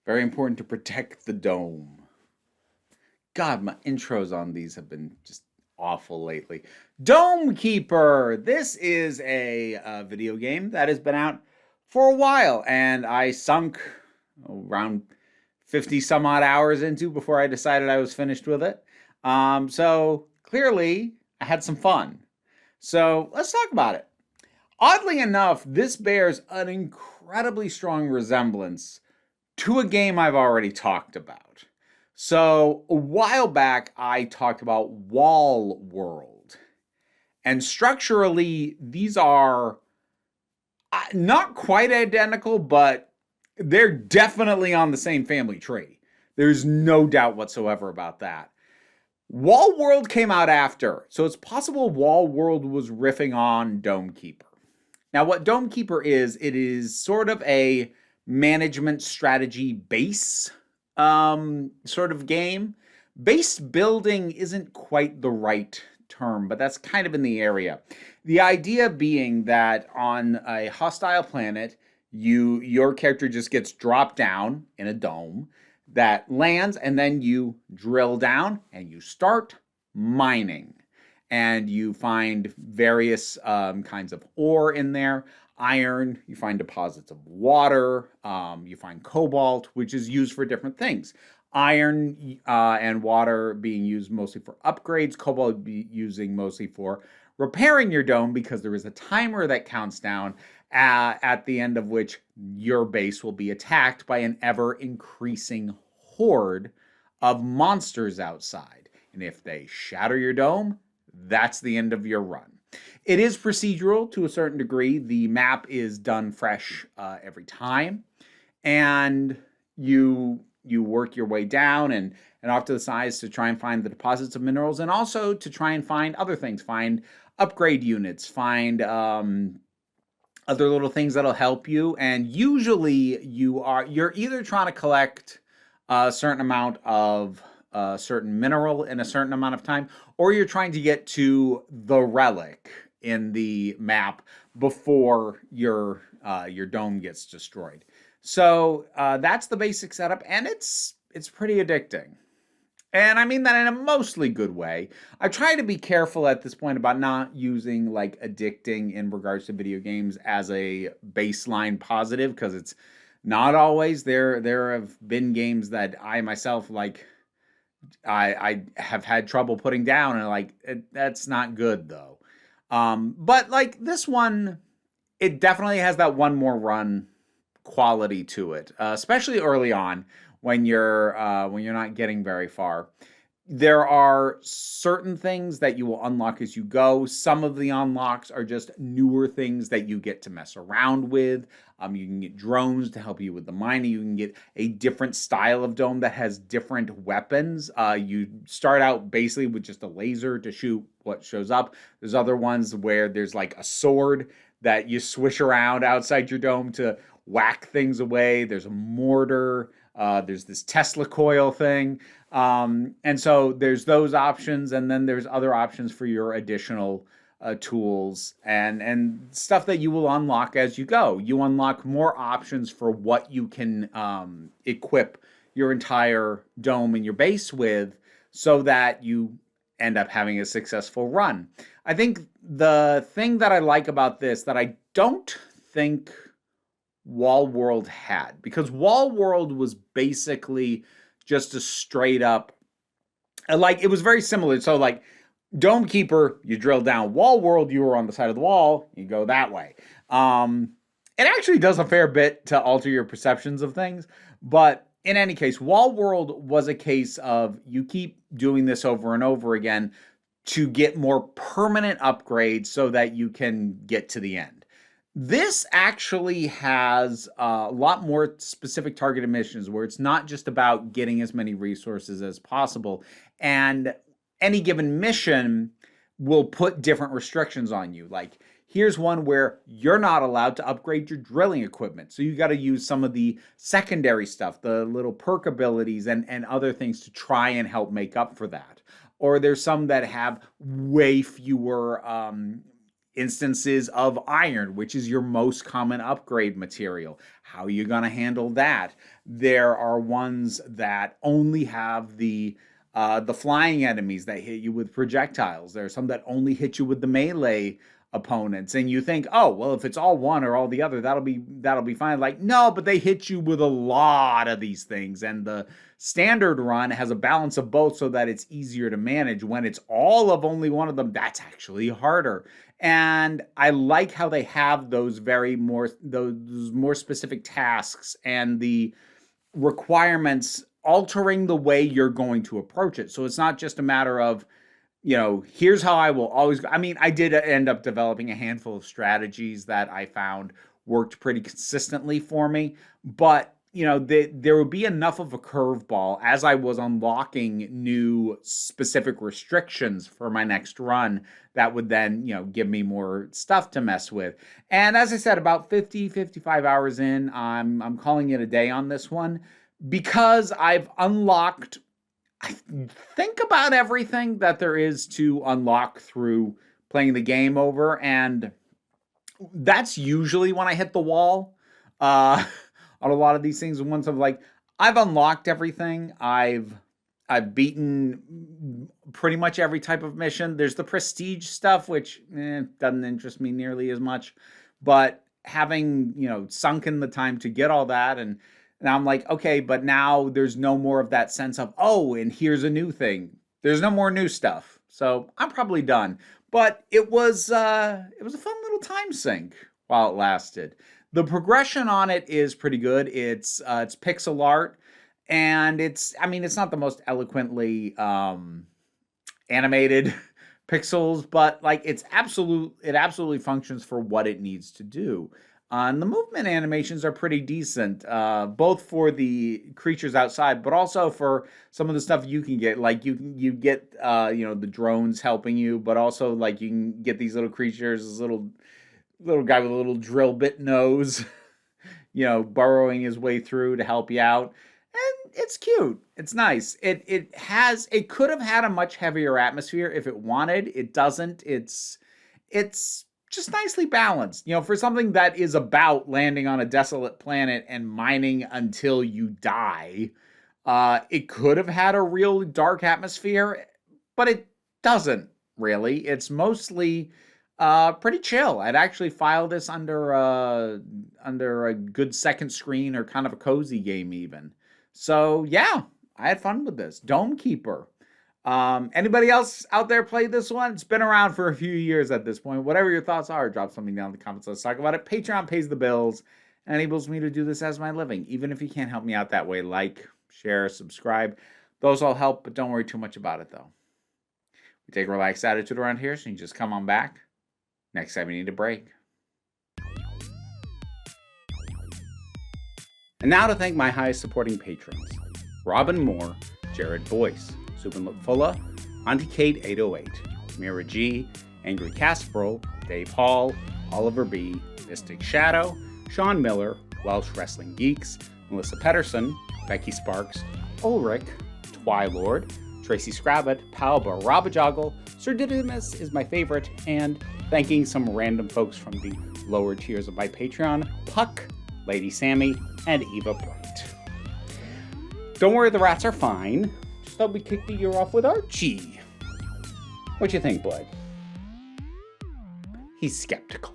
Very important to protect the dome. God, my intros on these have been just awful lately. Dome Keeper. This is a video game that has been out for a while, and I sunk around 50 some odd hours into before I decided I was finished with it. So clearly, I had some fun. So let's talk about it. Oddly enough, this bears an incredibly strong resemblance to a game I've already talked about. So, a while back, I talked about Wall World. And structurally, these are not quite identical, but they're definitely on the same family tree. There's no doubt whatsoever about that. Wall World came out after, so it's possible Wall World was riffing on Dome Keeper. Now, what Dome Keeper is, it is sort of a management strategy base sort of game. Base building isn't quite the right term, but that's kind of in the area. The idea being that on a hostile planet, your character just gets dropped down in a dome that lands, and then you drill down and you start mining. And you find various kinds of ore in there. Iron, you find deposits of water, you find cobalt, which is used for different things. Iron and water being used mostly for upgrades, cobalt be using mostly for repairing your dome, because there is a timer that counts down at the end of which your base will be attacked by an ever increasing horde of monsters outside. And if they shatter your dome, that's the end of your run. It is procedural to a certain degree. The map is done fresh every time, and you work your way down and off to the sides to try and find the deposits of minerals, and also to try and find other things, find upgrade units, find other little things that'll help you. And usually you're either trying to collect a certain amount of a certain mineral in a certain amount of time, or you're trying to get to the relic in the map before your dome gets destroyed. So that's the basic setup, and it's pretty addicting. And I mean that in a mostly good way. I try to be careful at this point about not using like addicting in regards to video games as a baseline positive, because it's not always. There have been games that I myself like I have had trouble putting down, and like that's not good though. But like this one, it definitely has that one more run quality to it, especially early on when you're not getting very far. There are certain things that you will unlock as you go. Some of the unlocks are just newer things that you get to mess around with. You can get drones to help you with the mining. You can get a different style of dome that has different weapons. You start out basically with just a laser to shoot what shows up. There's other ones where there's like a sword that you swish around outside your dome to whack things away. There's a mortar. There's this Tesla coil thing. And so there's those options, and then there's other options for your additional tools and stuff that you will unlock as you go. You unlock more options for what you can equip your entire dome and your base with, so that you end up having a successful run. I think the thing that I like about this that I don't think Wall World had, because Wall World was basically just a straight up, like, it was very similar. So like Dome Keeper, you drill down. Wall World, you were on the side of the wall, you go that way. It actually does a fair bit to alter your perceptions of things, but in any case, Wall World was a case of you keep doing this over and over again to get more permanent upgrades so that you can get to the end. This actually has a lot more specific targeted missions where it's not just about getting as many resources as possible. And any given mission will put different restrictions on you. Like, here's one where you're not allowed to upgrade your drilling equipment. So you got to use some of the secondary stuff, the little perk abilities and other things to try and help make up for that. Or there's some that have way fewer instances of iron, which is your most common upgrade material. How are you going to handle that? There are ones that only have the flying enemies that hit you with projectiles. There are some that only hit you with the melee opponents, and you think, oh well, if it's all one or all the other, that'll be fine. Like, no, but they hit you with a lot of these things, and the standard run has a balance of both so that it's easier to manage. When it's all of only one of them, that's actually harder. And I like how they have those more specific tasks and the requirements altering the way you're going to approach it. So it's not just a matter of, here's how I will always go. I mean, I did end up developing a handful of strategies that I found worked pretty consistently for me, but there would be enough of a curveball as I was unlocking new specific restrictions for my next run that would then, give me more stuff to mess with. And as I said, about 55 hours in, I'm calling it a day on this one because I've unlocked, I think, about everything that there is to unlock through playing the game over. And that's usually when I hit the wall. On a lot of these things, once I've unlocked everything. I've beaten pretty much every type of mission. There's the prestige stuff, which doesn't interest me nearly as much. But having, sunk in the time to get all that, and now I'm like, okay, but now there's no more of that sense of, oh, and here's a new thing. There's no more new stuff. So I'm probably done. But it was a fun little time sink while it lasted. The progression on it is pretty good. It's pixel art, and it's not the most eloquently animated pixels, but it absolutely functions for what it needs to do. And the movement animations are pretty decent, both for the creatures outside, but also for some of the stuff you can get. Like you get the drones helping you, but also you can get these little creatures, this little guy with a little drill bit nose, burrowing his way through to help you out. And it's cute. It's nice. It could have had a much heavier atmosphere if it wanted. It doesn't. It's just nicely balanced. For something that is about landing on a desolate planet and mining until you die, it could have had a real dark atmosphere, but it doesn't really. It's mostly pretty chill. I'd actually file this under a good second screen or kind of a cozy game even. So yeah, I had fun with this. Dome Keeper. Anybody else out there play this one? It's been around for a few years at this point. Whatever your thoughts are, drop something down in the comments. Let's talk about it. Patreon pays the bills and enables me to do this as my living. Even if you can't help me out that way, like, share, subscribe. Those all help, but don't worry too much about it though. We take a relaxed attitude around here, so you just come on back next time you need a break. And now to thank my highest supporting patrons: Robin Moore, Jared Boyce, Subin Lutfulla, Auntie Kate 808, Mira G, Angry Casperol, Dave Hall, Oliver B, Mystic Shadow, Sean Miller, Welsh Wrestling Geeks, Melissa Pedersen, Becky Sparks, Ulrich, Twylord, Tracy Scrabbit, Palba, Robajoggle, Sir Didymus is my favorite, and thanking some random folks from the lower tiers of my Patreon: Puck, Lady Sammy, and Eva Bright. Don't worry, the rats are fine. Just thought we'd kick the year off with Archie. What you think, bud? He's skeptical.